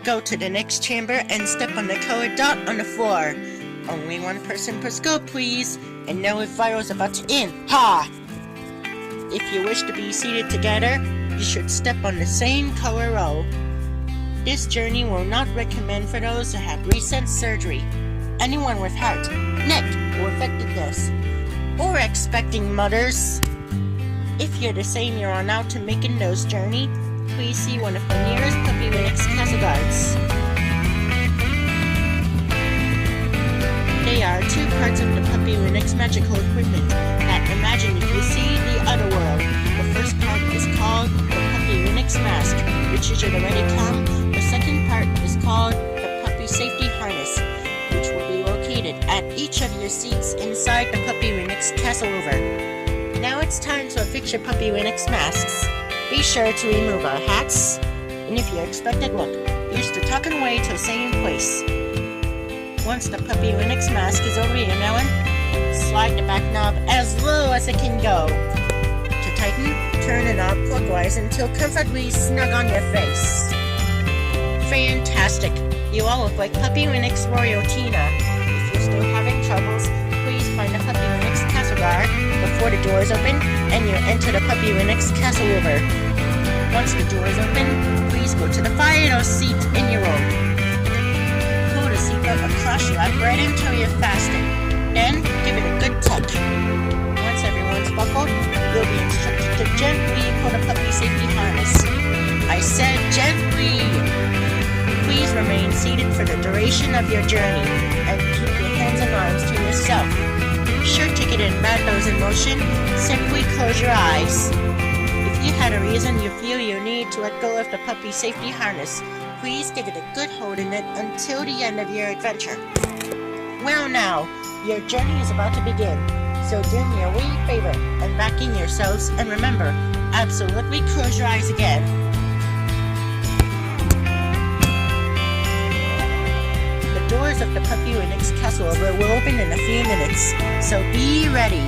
Go to the next chamber and step on the colored dot on the floor. Only one person per scope, please. And no vital's about to end. Ha! If you wish to be seated together, you should step on the same color row. This journey will not recommend for those who have recent surgery, anyone with heart, neck, or affectedness, or expecting mothers. If you're the same you're on out to make a nose journey, please see one of the nearest puppy clinics castle guards. They are two parts of the puppy clinic's magical equipment that imagine if you see the other world. The first part is called the puppy clinic's mask, which you should already come. The second part is called the puppy safety harness, which will be located at each of your seats inside the puppy clinic's castle over. Now it's time to affix your puppy clinic's masks. Be sure to remove our hats, and if you're expected, look, use the tuck and way to a same place. Once the puppy clinic's mask is over your melon, slide the back knob as low as it can go. To tighten, turn the knob clockwise until comfortably snug on your face. Fantastic! You all look like Puppy clinic's Royaltina. If you're still having troubles, please find the Puppy clinic's castle guard before the doors open and you enter the Puppy clinic's castle over. Once the door is open, please go to the final seat in your row. Pull the seatbelt across your lap right until you're fastened. Then, give it a good tug. Once everyone's buckled, you'll be instructed to gently pull the puppy safety harness. I said gently! Please remain seated for the duration of your journey and keep your hands and arms to yourself. Sure to get in bad nose in motion, simply close your eyes. If you had a reason you feel you need to let go of the puppy safety harness, please give it a good hold in it until the end of your adventure. Well now, your journey is about to begin, so do me a wee favor and back in yourselves, and remember, absolutely close your eyes again. The doors of the puppy clinic's castle over will open in a few minutes, so be ready.